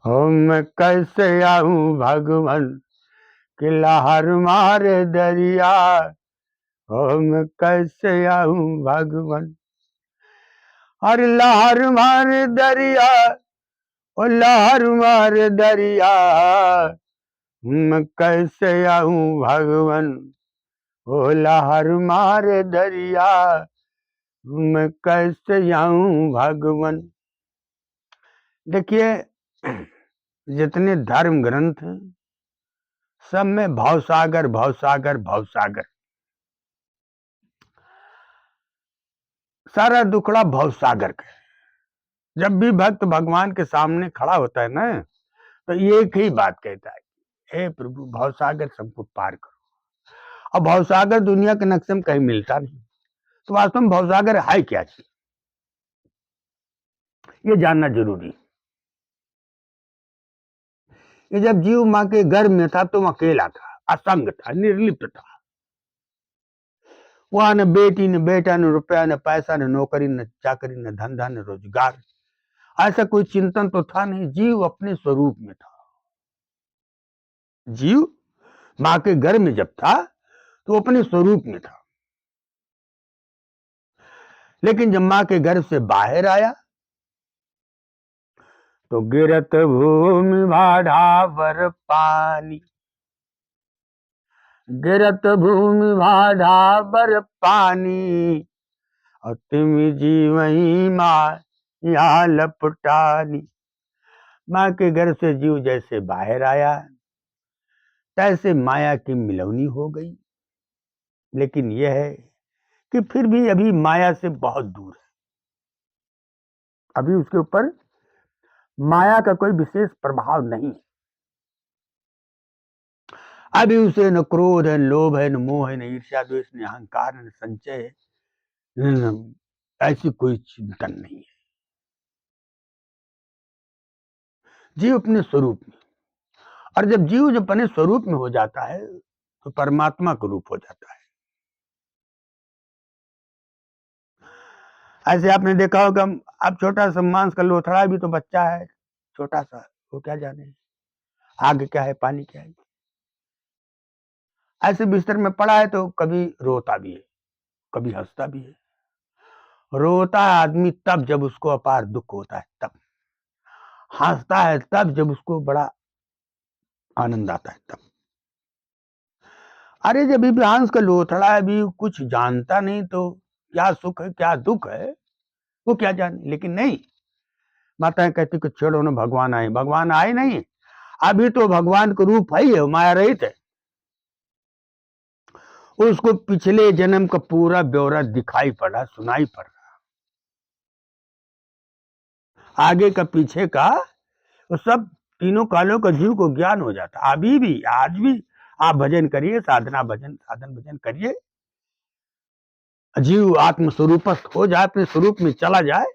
हो मैं कैसे आऊं भगवान कि लहर मारे दरिया। हो मैं कैसे आऊं भगवान। अरे लहर मारे दरिया, ओ लहर मारे दरिया। मैं कैसे आऊं भगवान, ओ लहर मारे दरिया। मैं कैसे आऊं भगवान। देखिए, जितने धर्म ग्रंथ हैं सब में भवसागर भवसागर भवसागर, सारा दुखड़ा भवसागर का। जब भी भक्त भगवान के सामने खड़ा होता है ना, तो एक ही बात कहता है, हे प्रभु भवसागर सबको पार करो। और भवसागर दुनिया के नक्शे में कहीं मिलता नहीं। तो वास्तव में भवसागर है क्या चीज, ये जानना जरूरी है। ये जब जीव माँ के गर्भ में था तो अकेला था, असंग था, निर्लिप्त था। वहां न बेटी न बेटा न रुपया न पैसा न नौकरी न चाकरी न धंधा न रोजगार, ऐसा कोई चिंतन तो था नहीं। जीव अपने स्वरूप में था। जीव माँ के गर्भ में जब था तो अपने स्वरूप में था। लेकिन जब माँ के गर्भ से बाहर आया तो गिरत भूमि भाड़ा बर पानी, गिरत भूमि भाड़ा बर पानी। और तुम जीवही माँ यहाँ लपटानी। माँ के घर से जीव जैसे बाहर आया तैसे माया की मिलौनी हो गई। लेकिन यह है कि फिर भी अभी माया से बहुत दूर है। अभी उसके ऊपर माया का कोई विशेष प्रभाव नहीं है। अभी उसे न क्रोध है, न लोभ है, न मोह है, न ईर्ष्या द्वेष, न अहंकार, न संचय, ऐसी कोई चिंतन नहीं है। जीव अपने स्वरूप में, और जब जीव जब अपने स्वरूप में हो जाता है तो परमात्मा का रूप हो जाता है। ऐसे आपने देखा होगा, अब छोटा सा मांस का लोथड़ा भी तो बच्चा है, छोटा सा, वो क्या जाने आग क्या है, पानी क्या है। ऐसे बिस्तर में पड़ा है तो कभी रोता भी है, कभी हंसता भी है। रोता है आदमी तब जब उसको अपार दुख होता है, तब हंसता है तब जब उसको बड़ा आनंद आता है, तब। अरे जब भी हंस का लोथड़ा है, भी कुछ जानता नहीं तो क्या सुख है क्या दुख है वो क्या जाने। लेकिन नहीं, माताएं कहती कि छेड़ो ना, भगवान आए। भगवान आए नहीं, अभी तो भगवान का रूप है, माया रहित है। उसको पिछले जन्म का पूरा ब्यौरा दिखाई पड़ा, सुनाई पड़ रहा, आगे का पीछे का, तो सब तीनों कालों का जीव को ज्ञान हो जाता। अभी भी आज भी आप भजन करिए, साधना भजन साधन भजन करिए, जीव आत्म स्वरूपस्थ हो जाए, अपने स्वरूप में चला जाए,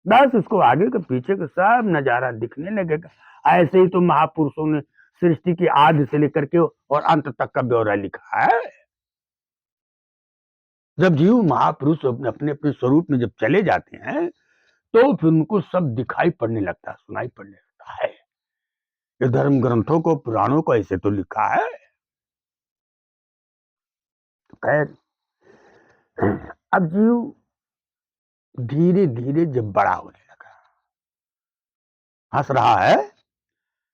बस उसको आगे के पीछे का सब नजारा दिखने लगेगा। ऐसे ही तो महापुरुषों ने सृष्टि की आदि से लेकर के और अंत तक का ब्यौरा लिखा है। जब जीव महापुरुष अपने अपने स्वरूप में जब चले जाते हैं तो फिर उनको सब दिखाई पड़ने लगता है, सुनाई पड़ने लगता है। ये धर्म ग्रंथों को, पुराणों को ऐसे तो लिखा है। तो खैर, अब जीव धीरे धीरे जब बड़ा होने लगा, हंस रहा है,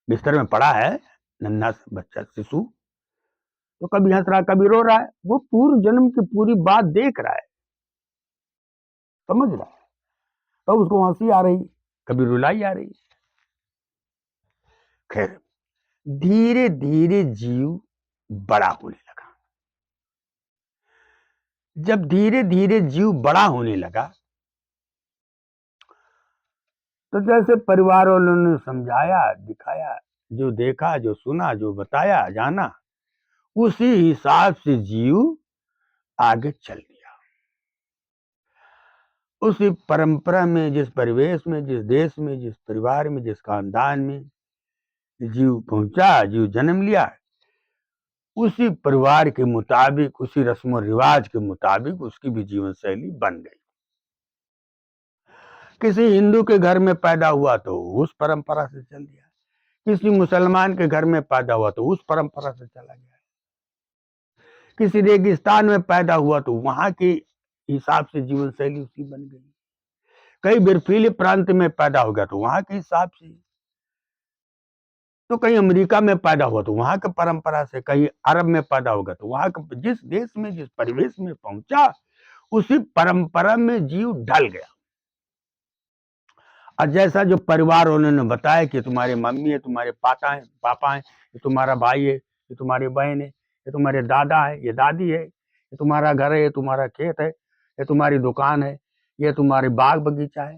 बिस्तर में पड़ा है नन्हा सा बच्चा शिशु, तो कभी हंस रहा है कभी रो रहा है। वो पूर्व जन्म की पूरी बात देख रहा है, समझ रहा है, तो उसको हंसी आ रही, कभी रुलाई आ रही। खैर, धीरे धीरे जीव बड़ा होने लगा। जब धीरे धीरे जीव बड़ा होने लगा तो जैसे परिवार वालों ने समझाया, दिखाया, जो देखा, जो सुना, जो बताया, जाना, उसी हिसाब से जीव आगे चल दिया। उसी परंपरा में, जिस परिवेश में, जिस देश में, जिस परिवार में, जिस खानदान में जीव पहुंचा, जीव जन्म लिया, उसी परिवार के मुताबिक, उसी रस्म रिवाज के मुताबिक उसकी भी जीवन शैली बन गई। किसी हिंदू के घर में पैदा हुआ तो उस परंपरा से चल दिया, किसी मुसलमान के घर में पैदा हुआ तो उस परंपरा से चला गया, किसी रेगिस्तान में पैदा हुआ तो वहां के हिसाब से जीवन शैली उसकी बन गई, कहीं बर्फीले प्रांत में पैदा हो गया तो वहां के हिसाब से, तो कहीं अमेरिका में पैदा हुआ तो वहां के परंपरा से, कहीं अरब में पैदा होगा तो वहां के, जिस देश में जिस परिवेश में पहुंचा उसी परंपरा में जीव ढल गया। और जैसा जो परिवार उन्होंने बताया कि तुम्हारी मम्मी है, तुम्हारे पापा है, ये तुम्हारा भाई है, ये तुम्हारी बहन है, ये तुम्हारे दादा है, ये दादी है, ये तुम्हारा घर है, ये तुम्हारा खेत है, ये तुम्हारी दुकान है, ये तुम्हारी बाग बगीचा है,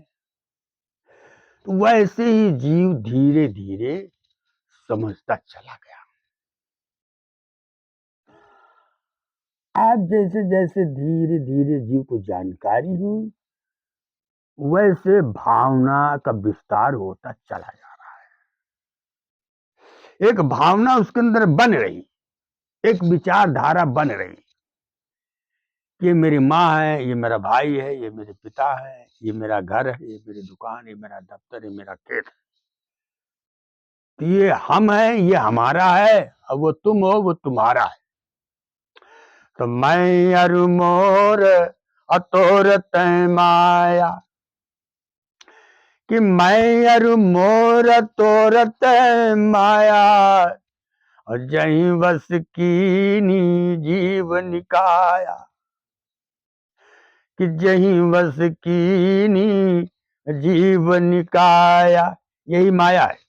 तो वैसे ही जीव धीरे धीरे समझता चला गया। आज जैसे जैसे धीरे धीरे जीव को जानकारी हुई, वैसे भावना का विस्तार होता चला जा रहा है, एक भावना उसके अंदर बन रही, एक विचारधारा बन रही, ये मेरी माँ है, ये मेरा भाई है, ये मेरे पिता है, ये मेरा घर है, ये मेरी दुकान, ये मेरा दफ्तर, ये मेरा खेत है, तो ये हम है, ये हमारा है, और वो तुम हो, वो तुम्हारा है। तो मैं अरु मोर अतोर तय माया, कि मैं अरु मोर तोर तय माया, और जही बस कीनी जीव निकाया, कि जही बस कीनी जीव निकाया, यही माया है,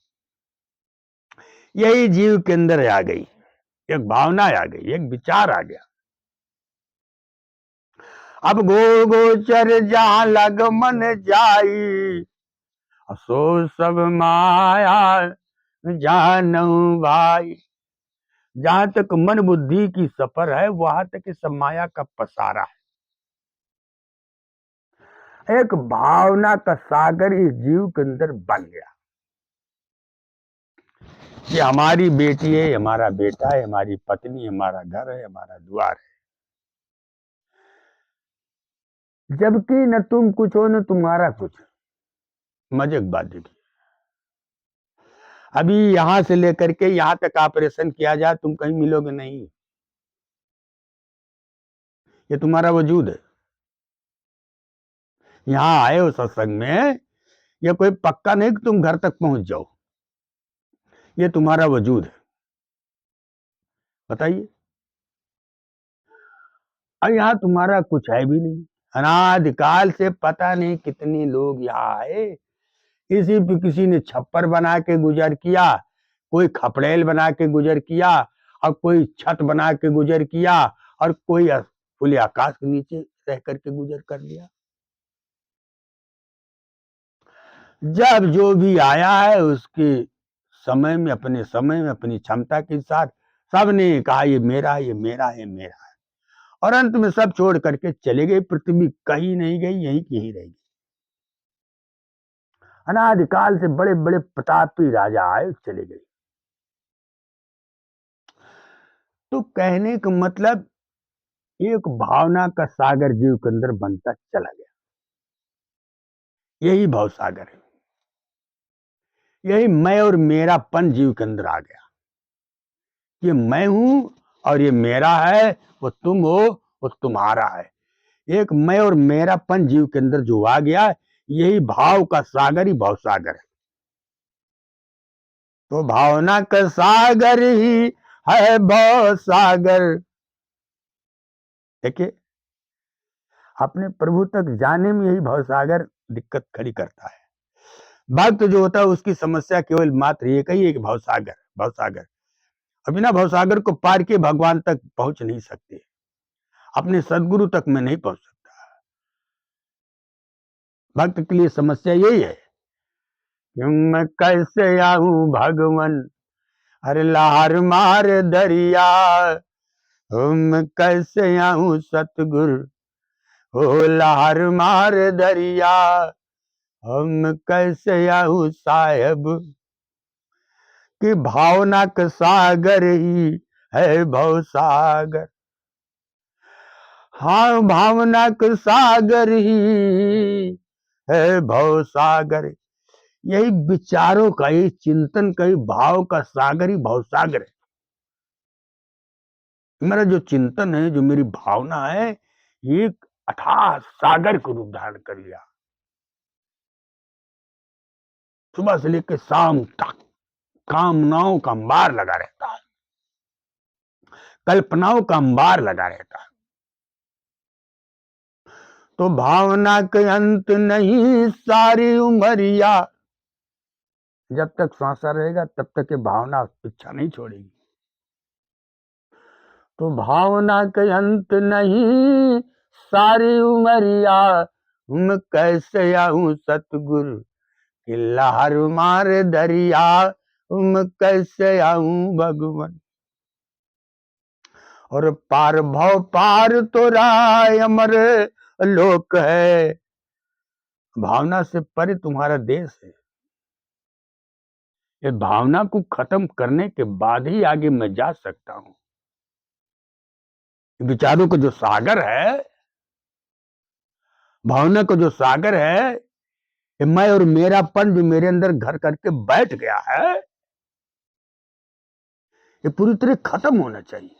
यही जीव के अंदर आ गई, एक भावना आ गई, एक विचार आ गया। अब गो गोचर जहां लग मन जाई, सो सब माया जानू भाई, जहां तक मन बुद्धि की सफर है वहां तक इस माया का पसारा है, एक भावना का सागर इस जीव के अंदर बन गया, ये हमारी बेटी है, हमारा बेटा है, हमारी पत्नी, हमारा घर है, हमारा द्वार है, जबकि न तुम कुछ हो न तुम्हारा कुछ। मजे की बात देखिए, अभी यहां से लेकर के यहां तक ऑपरेशन किया जाए तुम कहीं मिलोगे नहीं, ये तुम्हारा वजूद है, यहाँ आए हो सत्संग में, ये कोई पक्का नहीं कि तुम घर तक पहुंच जाओ, ये तुम्हारा वजूद है, बताइए। और यहाँ तुम्हारा कुछ है भी नहीं, अनादिकाल से पता नहीं कितने लोग यहाँ आए, किसी पे किसी ने छप्पर बना के गुजर किया, कोई खपड़ेल बना के गुजर किया, और कोई छत बना के गुजर किया, और कोई खुले आकाश के नीचे रह करके गुजर कर लिया। जब जो भी आया है उसके समय में, अपने समय में, अपनी क्षमता के साथ सबने कहा ये मेरा, ये मेरा है, मेरा है, और अंत में सब छोड़ करके चले गए, पृथ्वी कहीं नहीं गई, यहीं की ही रहेगी। अनादिकाल से बड़े बड़े प्रतापी राजा आए चले गए, तो कहने का मतलब एक भावना का सागर जीव के अंदर बनता चला गया, यही भाव सागर है, यही मैं और मेरापन जीव के अंदर आ गया, ये मैं हूं और ये मेरा है, वो तुम हो, वो तुम्हारा है, एक मैं और मेरापन जीव के अंदर जो आ गया, यही भाव का सागर ही भाव सागर है। तो भावना का सागर ही है भाव सागर। देखिए, अपने प्रभु तक जाने में यही भाव सागर दिक्कत खड़ी करता है। भक्त जो होता है उसकी समस्या केवल मात्र एक ही है कि भाव सागर, और बिना भाव सागर को पार के भगवान तक पहुंच नहीं सकते, अपने सदगुरु तक में नहीं पहुंच सकता। भक्त के लिए समस्या यही है कि मैं कैसे आऊं भगवान, अरे लहर मार दरिया, मैं कैसे आऊं सतगुरु, हो लहर मार दरिया, हम कैसे आऊं साहेब, कि भावना का सागर ही है भव सागर। हाँ, भावना का सागर ही है भव सागर, यही विचारों का, यही चिंतन का, ही भाव का सागर ही भाव सागर है। मेरा जो चिंतन है, जो मेरी भावना है, ये एक अथाह सागर को रूप धारण कर लिया। सुबह से लेकर शाम तक कामनाओं का अंबार लगा रहता है, कल्पनाओं का अंबार लगा रहता है। तो भावना के अंत नहीं सारी उमरिया, जब तक सांसा रहेगा तब तक ये भावना पीछा नहीं छोड़ेगी। तो भावना के अंत नहीं सारी उमरिया, हम कैसे आऊं सतगुरु कि लहर मार दरिया, हम कैसे आऊं भगवान। और पार भव पार तो राय अमर लोक है, भावना से परे तुम्हारा देश है। ये भावना को खत्म करने के बाद ही आगे मैं जा सकता हूं। विचारों का जो सागर है, भावना का जो सागर है, मैं और मेरापन जो मेरे अंदर घर करके बैठ गया है, ये पूरी तरह खत्म होना चाहिए।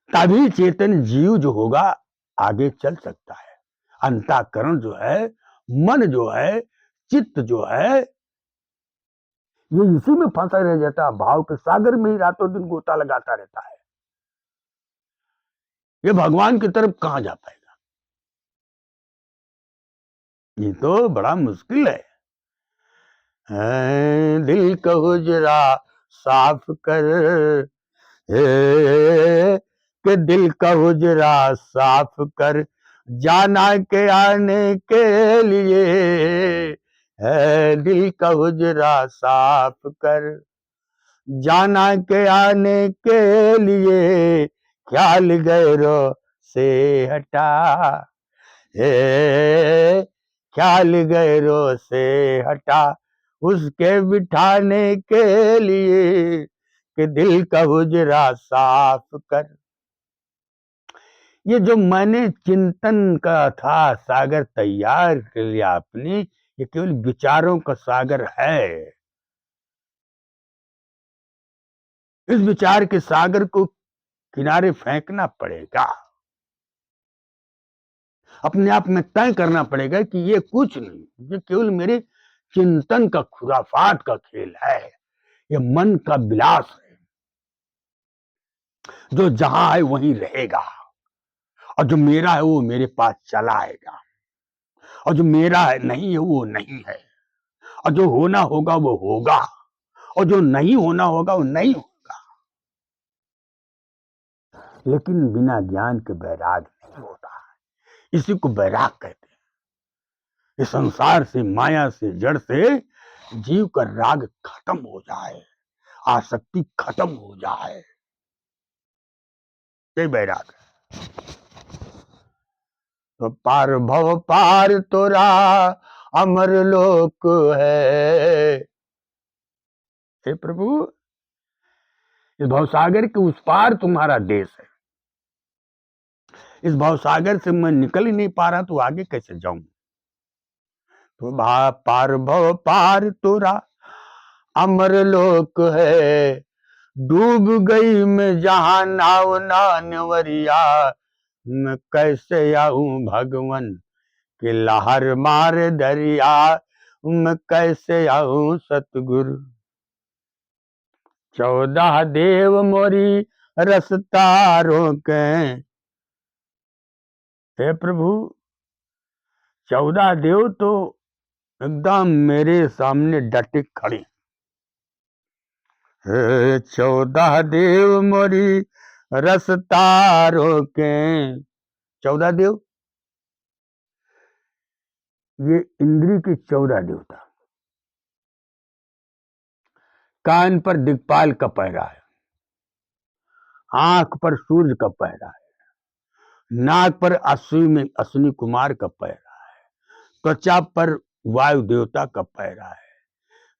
तभी चेतन जीव जो होगा आगे चल सकता है। अंतःकरण जो है, मन जो है, चित्त जो है, ये इसी में फंसा रह जाता है, भाव के सागर में ही रातों दिन गोता लगाता रहता है। ये भगवान की तरफ कहां जा पाएगा? ये तो बड़ा मुश्किल है। दिल का हुजरा साफ कर, के दिल का हुजरा साफ कर, जाना के आने के लिए है। दिल का हुजरा साफ कर, जाना के आने के लिए, ख्याल गैरों से हटा, ख्याल गैरों से हटा, उसके बिठाने के लिए कि दिल का हुजरा साफ कर। ये जो मैंने चिंतन का था सागर तैयार कर लिया अपने, ये केवल विचारों का सागर है। इस विचार के सागर को किनारे फेंकना पड़ेगा। अपने आप में तय करना पड़ेगा कि ये कुछ नहीं, ये केवल मेरे चिंतन का खुराफात का खेल है, ये मन का विलास है, जो जहां है वहीं रहेगा, और जो मेरा है वो मेरे पास चला आएगा, और जो मेरा है नहीं है वो नहीं है, और जो होना होगा वो होगा, और जो नहीं होना होगा वो नहीं होगा। लेकिन बिना ज्ञान के वैराग नहीं होता है, इसी को वैराग कहते हैं। इस संसार से, माया से, जड़ से जीव का राग खत्म हो जाए, आसक्ति खत्म हो जाए, ये वैराग है। तो पार भव पार तोरा अमर लोक है। हे प्रभु, इस भवसागर के उस पार तुम्हारा देश है। इस भवसागर से मैं निकल ही नहीं पा रहा, तो आगे कैसे जाऊं? तो पार भव पार तोरा अमर लोक है, डूब गई मैं जहां नाव नानवरिया, मैं कैसे आऊं भगवन कि लहर मार दरिया, मैं कैसे आऊं सतगुरु। 14 देव मोरी रसता रोके। हे प्रभु, 14 देव तो एकदम मेरे सामने डटे खड़े। 14 देव मोरी रसता रोके। 14 देव, ये इंद्री के 14 देवता। कान पर दिक्पाल का पहरा है, आंख पर सूर्य का पहरा है, नाक पर अश्विनी कुमार का पहरा है, त्वचा पर वायु देवता का पहरा है,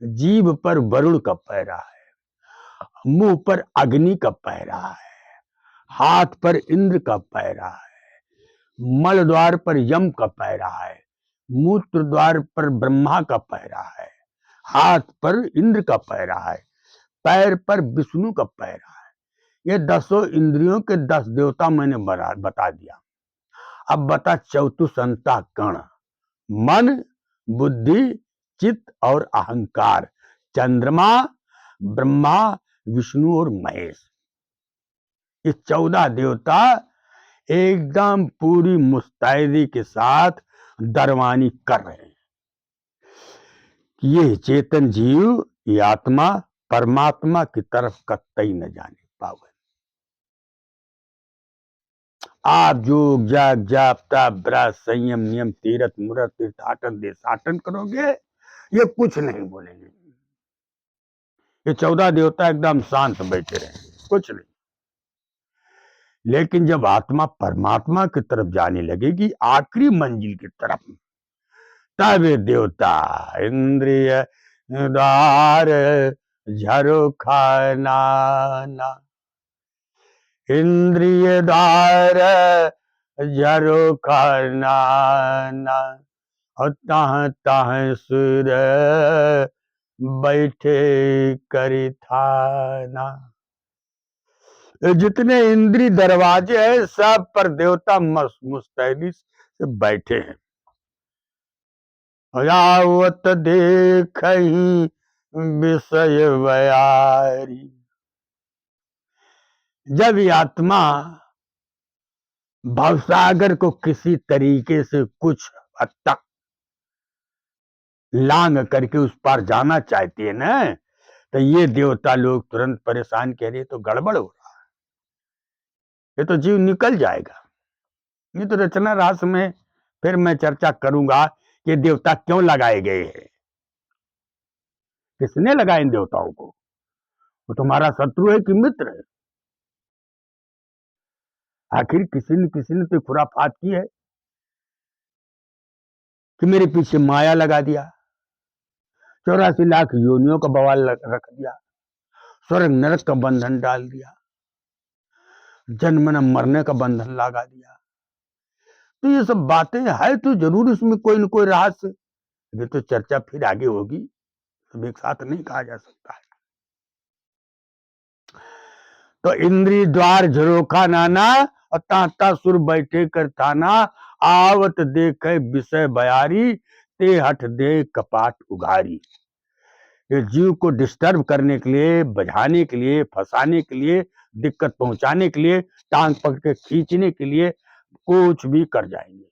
जीभ पर वरुण का पहरा है, मुंह पर अग्नि का पहरा है, हाथ पर इंद्र का पहरा है, मल द्वार पर यम का पहरा है, मूत्र द्वार पर ब्रह्मा का पहरा है, हाथ पर इंद्र का पहरा है, पैर पर विष्णु का पहरा है। ये 10 इंद्रियों के 10 देवता मैंने बता दिया। अब बता चौतुष अंतःकरण, मन, बुद्धि, चित्त और अहंकार, चंद्रमा, ब्रह्मा, विष्णु और महेश। ये 14 देवता एकदम पूरी मुस्तैदी के साथ दरवानी कर रहे हैं। ये चेतन जीव, ये आत्मा परमात्मा की तरफ कतई न जाने पावे। आप योग जाग जाप ताप ब्रह्म संयम नियम तीरथ मुरत तीर्थाटन देशाटन करोगे, ये कुछ नहीं बोलेंगे। ये 14 देवता एकदम शांत बैठे रहेंगे, कुछ नहीं। लेकिन जब आत्मा परमात्मा की तरफ जाने लगेगी, आखिरी मंजिल की तरफ, तब देवता इंद्रिय द्वार झरोखाना, इंद्रिय द्वार झरोखाना, और तह तह सुर बैठे करी थाना। जितने इंद्री दरवाजे हैं सब पर देवता मुस्तैदी से बैठे हैं। यावत देख विषय व्यारी। जब ये आत्मा भवसागर को किसी तरीके से कुछ हद तक लांग करके उस पार जाना चाहती है ना, तो ये देवता लोग तुरंत परेशान, कह रहे तो गड़बड़ हो रहा है, ये तो जीव निकल जाएगा। ये तो रचना रास में फिर मैं चर्चा करूंगा कि देवता क्यों लगाए गए हैं, किसने लगाए इन देवताओं को, वो तुम्हारा शत्रु है कि मित्र है? आखिर किसी ने तो खुराफात की है कि मेरे पीछे माया लगा दिया, 84 लाख योनियों का बवाल रख दिया, स्वर्ग नरक का बंधन डाल दिया, जन्म न मरने का बंधन लगा दिया। तो ये सब बातें है तो जरूर इसमें कोई न कोई रहस्य। ये तो चर्चा फिर आगे होगी, सब एक साथ नहीं कहा जा सकता है। तो इंद्री द्वार झरोखा नाना, और ताता सुर बैठे कर थाना, आवत देखे विषय बयारी, ते हट दे कपाट उघारी। ये जीव को डिस्टर्ब करने के लिए, बझाने के लिए, फंसाने के लिए, दिक्कत पहुंचाने के लिए, टांग पकड़ के खींचने के लिए कुछ भी कर जाएंगे।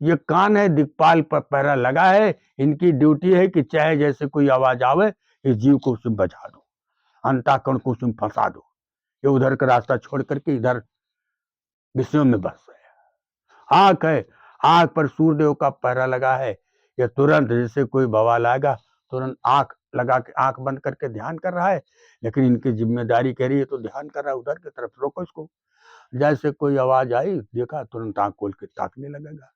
ये कान है, दिक्पाल पर पहरा लगा है, इनकी ड्यूटी है कि चाहे जैसे कोई आवाज आवे, इस जीव को उसमें बचा दो, अंताकरण को उसमें फंसा दो। ये उधर का रास्ता छोड़ करके इधर विषयों में बस गया। आंख है, आंख पर सूर्यदेव का पहरा लगा है, ये तुरंत जैसे कोई बवाल आएगा तुरंत आंख लगा के आंख बंद करके ध्यान कर रहा है, लेकिन इनकी जिम्मेदारी कह रही है तो ध्यान कर रहा है उधर की तरफ, रोको इसको। जैसे कोई आवाज आई, देखा तुरंत आंख खोल के ताकने लगेगा।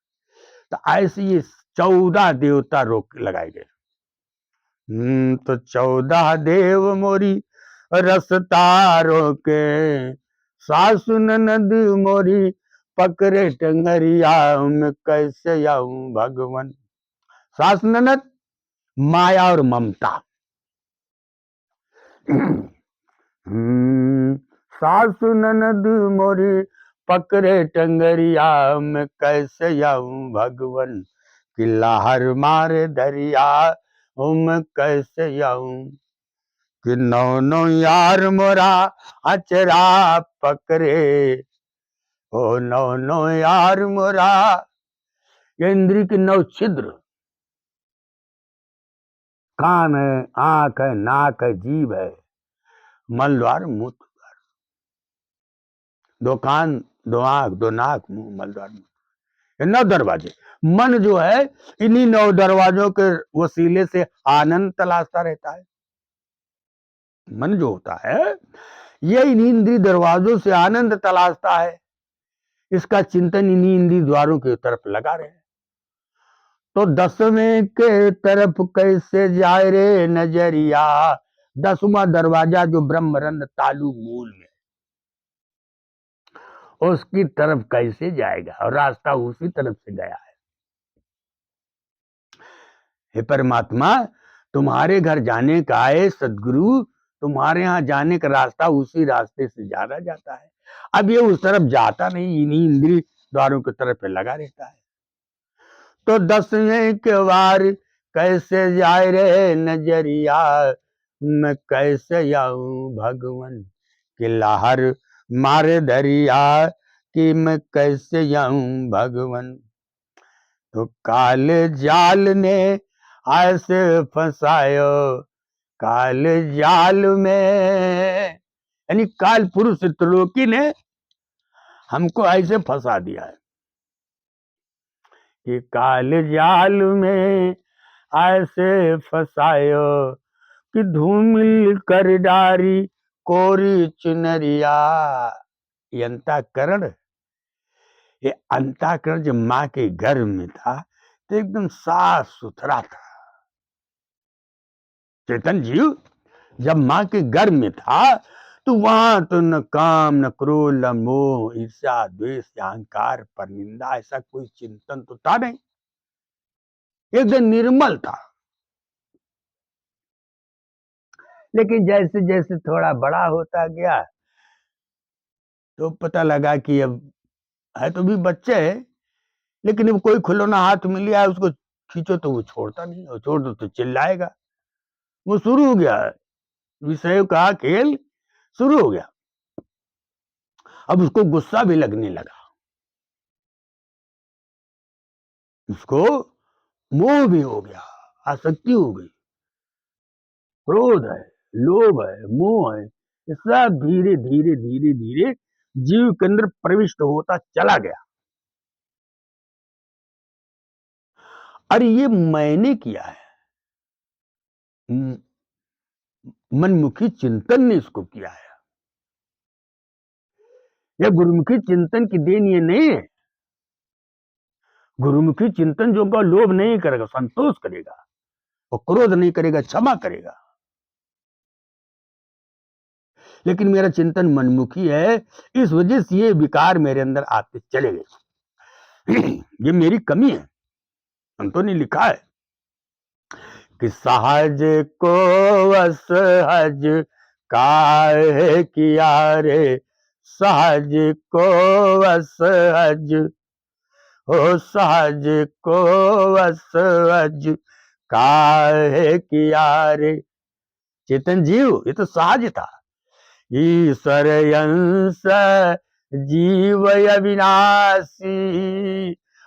तो ऐसे ये 14 देवता रोक लगाए गए। तो 14 देव मोरी रसता रोके, सासु ननद मोरी पकड़े टंगरिया, में कैसे आऊं भगवान। सास ननद, माया और ममता। सासु ननद मोरी पकड़े टंगरिया, में कैसे आऊं भगवान, कि लहर मारे दरिया, मैं कैसे आऊं, कि नौ नौ यार मोरा अचरा पकड़े, ओ नौ नौ यार मोरा। ये इंद्री की 9 छिद्र, कान है, आंख है, नाक है, जीभ है, मल द्वार, मूत्र द्वार, 2 कान, 2 आंख, 2 नाक, मुंह, मल द्वार, ये 9 दरवाजे। मन जो है इन्हीं 9 दरवाजों के वसीले से आनंद तलाशता रहता है। मन जो होता है ये इन्हीं इंद्रिय दरवाजों से आनंद तलाशता है, इसका चिंतन इन्हीं इंद्रिय द्वारों की तरफ लगा रहे। तो 10वें के तरफ कैसे जाए रे नजरिया, 10वां दरवाजा जो ब्रह्मरंध्र तालु मूल में, उसकी तरफ कैसे जाएगा, और रास्ता उसी तरफ से गया है। हे परमात्मा, तुम्हारे घर जाने का है सदगुरु, तुम्हारे यहाँ जाने का रास्ता उसी रास्ते से जाना जाता है। अब ये उस तरफ जाता नहीं, इन्हीं इंद्रिय द्वारों की तरफ लगा रहता है। तो 10वें के वार कैसे जाए रे नजरिया, मैं कैसे आऊं भगवन की लहर मारे दरिया, कि मैं कैसे आऊं भगवन। तो काल जाल ने ऐसे फंसायो, काल जाल में, यानी काल पुरुष त्रिलोकी ने हमको ऐसे फंसा दिया है कि काल जाल में ऐसे फंसायो, कि धूमिल कर डारी कोरी चुनरिया। ये अंतःकरण, ये अंतःकरण जब माँ के गर्भ में था तो एकदम साफ सुथरा था। चेतन जीव जब माँ के गर्भ में था तो वहां तो न काम न क्रोध न मोह ईर्ष्या द्वेष अहंकार पर निंदा ऐसा कोई चिंतन तो था नहीं, एकदम निर्मल था। लेकिन जैसे जैसे थोड़ा बड़ा होता गया तो पता लगा कि अब है तो भी बच्चे है, लेकिन अब कोई खिलौना हाथ में लिया है उसको खींचो तो वो छोड़ता नहीं, और छोड़ दो तो चिल्लाएगा। वो शुरू हो गया, विषय का खेल शुरू हो गया। अब उसको गुस्सा भी लगने लगा, उसको मोह भी हो गया, आसक्ति हो गई, क्रोध है, लोभ है, मोह है, ये सब धीरे धीरे धीरे धीरे जीव के अंदर प्रविष्ट होता चला गया। अरे ये मैंने किया है, मनमुखी चिंतन ने इसको किया है। यह गुरुमुखी चिंतन की देन ये नहीं है। गुरुमुखी चिंतन जो का लोभ नहीं करेगा, संतोष करेगा, और क्रोध नहीं करेगा, क्षमा करेगा। लेकिन मेरा चिंतन मनमुखी है, इस वजह से ये विकार मेरे अंदर आते चले गए। ये मेरी कमी है। संतों ने लिखा है कि सहज को असहज काहे किया रे, सहज को असहज हो, सहज को असहज काहे किया रे। चेतन जीव ये तो सहज था। ईश्वर अंश जीव अविनाशी,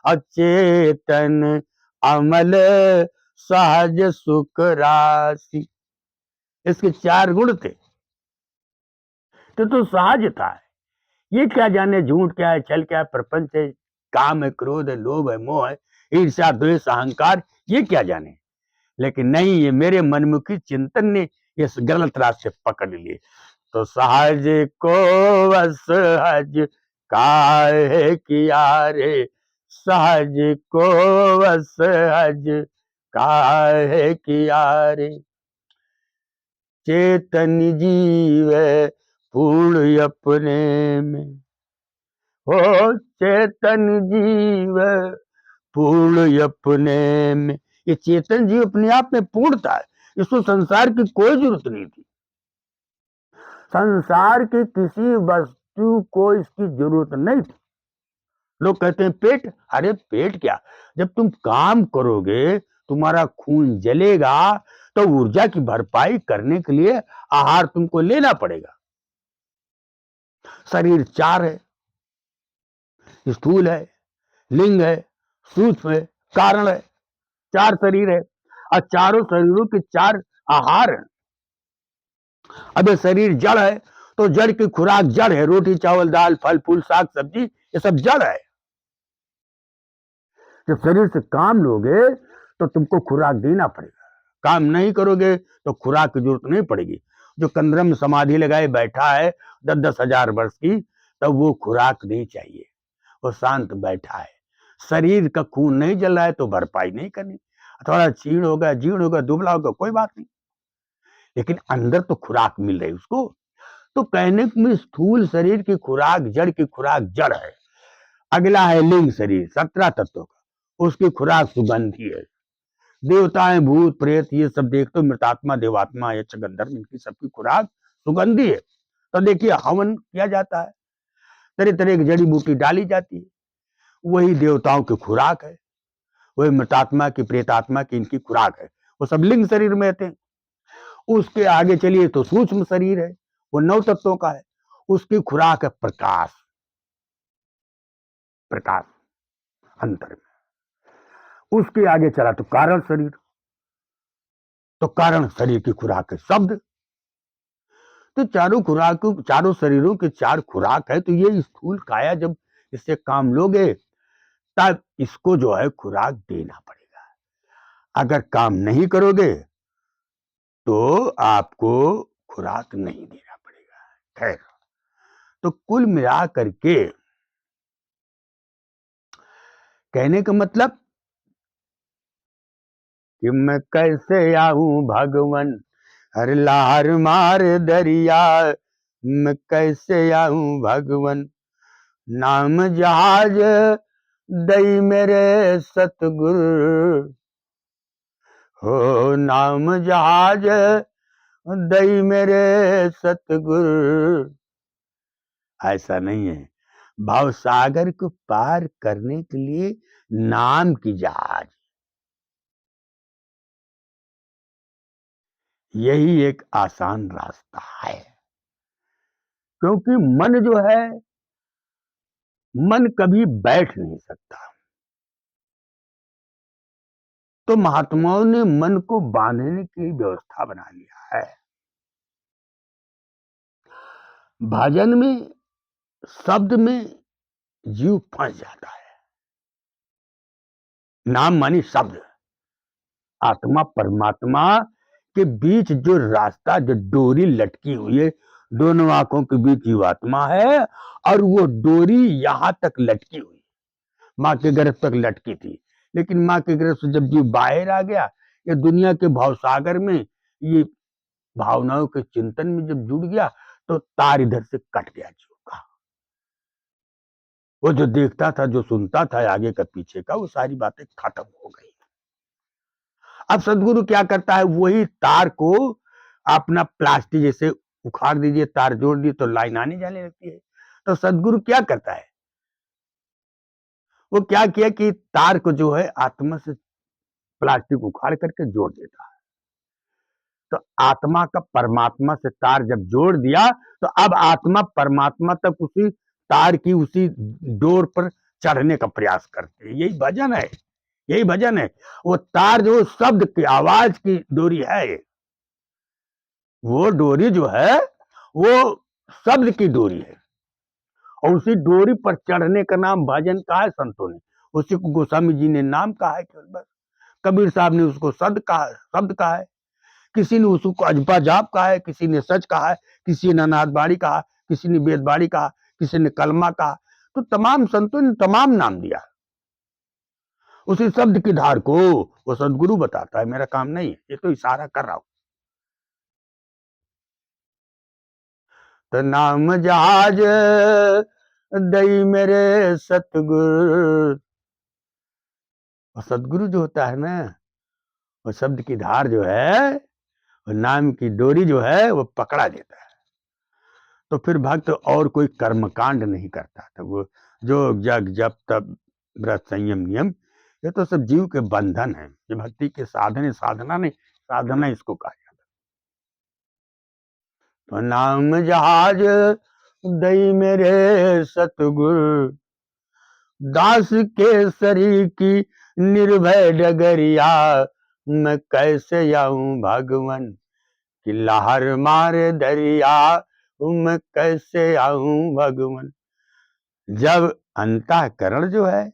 अचेतन अमल सहज सुख राशि। इसके 4 गुण थे, तो सहज था। ये क्या जाने झूठ क्या है, छल क्या है, प्रपंच है, काम है, क्रोध है, लोभ है, मोह है, ईर्ष्या द्वेष अहंकार, ये क्या जाने। लेकिन नहीं, ये मेरे मनमुखी चिंतन ने इस गलत रास्ते पकड़ लिए। तो सहज को असहज काहे किया रे, सहज को असहज काहे किया रे। चेतन जीव पूर्ण अपने में, हो चेतन जीव पूर्ण अपने में। ये चेतन जीव अपने आप में पूर्णता है, इसको संसार की कोई जरूरत नहीं थी। संसार की किसी वस्तु को इसकी जरूरत नहीं थी। लोग कहते हैं पेट, अरे पेट क्या, जब तुम काम करोगे तुम्हारा खून जलेगा तो ऊर्जा की भरपाई करने के लिए आहार तुमको लेना पड़ेगा। शरीर 4 है, स्थूल है, लिंग है, सूक्ष्म है, कारण है। 4 शरीर है और चारों शरीरों के 4 आहार है। अब ये शरीर जड़ है तो जड़ की खुराक जड़ है, रोटी चावल दाल फल फूल साग सब्जी ये सब जड़ है। जब शरीर से काम लोगे तो तुमको खुराक देना पड़ेगा, काम नहीं करोगे तो खुराक की जरूरत नहीं पड़ेगी। जो कंदरम में समाधि लगाए बैठा है 10-10 हजार वर्ष की, तब वो खुराक नहीं चाहिए, वो शांत बैठा है। शरीर का खून नहीं जल रहा है तो भरपाई नहीं करनी, थोड़ा छीण होगा जीर्ण होगा दुबला होगा कोई बात नहीं, लेकिन अंदर तो खुराक मिल रही उसको। तो कहने में स्थूल शरीर की खुराक जड़ की खुराक जड़ है। अगला है लिंग शरीर 17 तत्वों का, उसकी खुराक सुगंधी है, देवताएं, भूत प्रेत ये सब देख तो मृतात्मा, देवात्मा, यक्ष, गंधर्व, इनकी सबकी खुराक सुगंधी है। तो देखिए हवन किया जाता है, तरह तरह की जड़ी बूटी डाली जाती है, वही देवताओं की खुराक है, वही मृतात्मा की, प्रेतात्मा की, इनकी खुराक है। वो सब लिंग शरीर में थे। उसके आगे चलिए तो सूक्ष्म शरीर है, वो 9 तत्वों का है, उसकी खुराक है प्रकाश। प्रकाश अंतर में। उसके आगे चला तो कारण शरीर, तो कारण शरीर की खुराक है शब्द। तो चारों खुराकों, चारों शरीरों के 4 खुराक है, तो ये स्थूल काया जब इससे काम लोगे तब इसको जो है खुराक देना पड़ेगा। अगर काम नहीं करोगे तो आपको खुराक नहीं देना पड़ेगा। खैर, तो कुल मिला करके कहने का मतलब कि मैं कैसे आऊं भगवन, हर लार मार दरिया, मैं कैसे आऊं भगवन, नाम जहाज दई मेरे सतगुरु, हो नाम जहाज दई मेरे सतगुरु। ऐसा नहीं है, भाव सागर को पार करने के लिए नाम की जहाज, यही एक आसान रास्ता है। क्योंकि मन जो है, मन कभी बैठ नहीं सकता। तो महात्माओं ने मन को बांधने की व्यवस्था बना लिया है। भजन में, शब्द में जीव फंस जाता है। नाम मानी शब्द, आत्मा परमात्मा के बीच जो रास्ता, जो डोरी लटकी हुई है, दोनों आंखों के बीच जीवात्मा है, और वो डोरी यहां तक लटकी हुई, माँ के गर्भ तक लटकी थी। लेकिन माँ के गर्भ से जब जीव बाहर आ गया, ये दुनिया के भावसागर में, ये भावनाओं के चिंतन में जब जुड़ गया, तो तार इधर से कट गया जीव का। वो जो देखता था, जो सुनता था आगे का पीछे का, वो सारी बातें खत्म हो गई। अब सदगुरु क्या करता है, वही तार को अपना प्लास्टिक जैसे उखाड़ दीजिए, तार जोड़ दिए तो लाइन आने जाने लगती है। तो सदगुरु क्या करता है, वो क्या किया कि तार को जो है आत्मा से प्लास्टिक उखाड़ करके जोड़ देता है। तो आत्मा का परमात्मा से तार जब जोड़ दिया, तो अब आत्मा परमात्मा तक उसी तार की, उसी डोर पर चढ़ने का प्रयास करते हैं। यही भजन है, यही भजन है। वो तार जो शब्द की, आवाज की डोरी है, वो डोरी जो है वो शब्द की डोरी है, और उसी डोरी पर चढ़ने का नाम भजन कहा है संतों ने। उसी को गोस्वामी जी ने नाम कहा है केवल बस। कबीर साहब ने उसको शब्द कहा है, किसी ने उसको अजपा जाप कहा है, किसी ने सच कहा है, किसी ने अनाथ बाड़ी कहा, किसी ने वेद बाड़ी कहा, किसी ने कलमा कहा। तो तमाम संतों ने तमाम नाम दिया। उसी शब्द की धार को वो सदगुरु बताता है, मेरा काम नहीं है, ये तो इशारा कर रहा हूं। तो नाम जहाज दई मेरे सतगुरु, और सदगुरु जो होता है ना, वो शब्द की धार जो है, वो नाम की डोरी जो है, वो पकड़ा देता है। तो फिर भक्त और कोई कर्मकांड नहीं करता था। वो जो जग जप तप व्रत संयम नियम, ये तो सब जीव के बंधन है। ये भक्ति के साधन है, साधना नहीं, साधना इसको कहा जाता है। तो नाम जहाज दई मेरे सतगुरु, दास के शरीर की निर्भय डगरिया, मैं कैसे आऊं भगवन, कि लहर मारे दरिया, मैं कैसे आऊं भगवन। जब अंतःकरण जो है,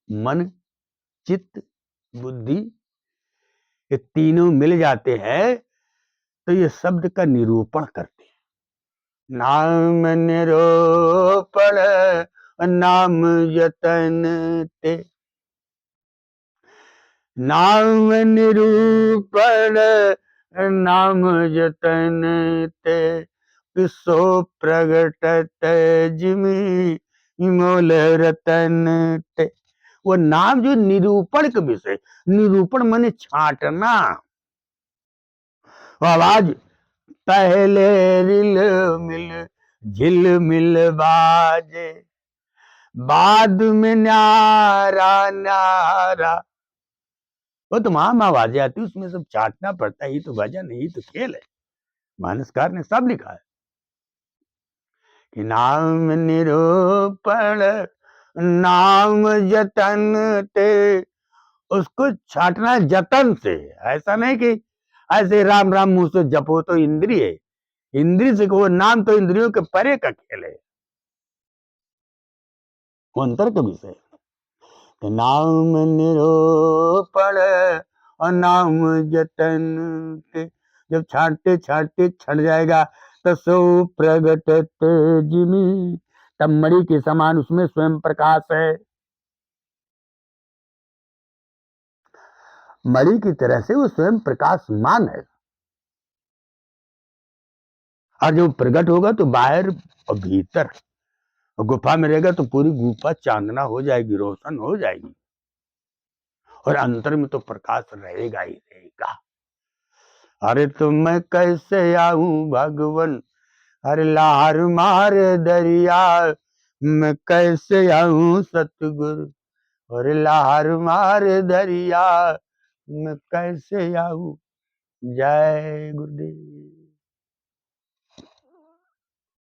मन, चित्त, बुद्धि, ये तीनों मिल जाते हैं, तो ये शब्द का निरूपण करते हैं। नाम निरूपण नाम यतन ते, नाम निरूपण नाम यतन ते, सो प्रगटत जिमि मोल रतन ते। वो नाम जो निरूपण का विषय, निरूपण माने छांटना। वो आवाज पहले रिल मिल झिल मिल बाजे, बाद में न्यारा न्यारा। वो तमाम आवाजें आती, उसमें सब चाटना पड़ता है। ये तो भजन है, ये तो खेल है। मानसकार ने सब लिखा है कि नाम निरूपण नाम जतन ते, उसको छाटना जतन से। ऐसा नहीं कि ऐसे राम राम मुंह से जपो तो इंद्रिय है, इंद्रिय से वो नाम तो इंद्रियों के परे का खेल है, वो अंतर का विषय है। तो नाम निरूपण और नाम जतन के, जब छाटते छाटते छट जाएगा तो सो प्रगट तेजिनी, तब मणि के समान उसमें स्वयं प्रकाश है। मणि की तरह से वो स्वयं प्रकाशमान है। और जब प्रकट होगा तो बाहर और भीतर, और गुफा में रहेगा तो पूरी गुफा चांदना हो जाएगी, रोशन हो जाएगी, और अंतर में तो प्रकाश रहेगा ही रहेगा। अरे तो मैं कैसे आऊं भगवन, अरे लार मार दरिया, मैं कैसे आऊं सतगुरु, अरे लार मार दरिया, मैं कैसे आऊं। जय गुरुदेव।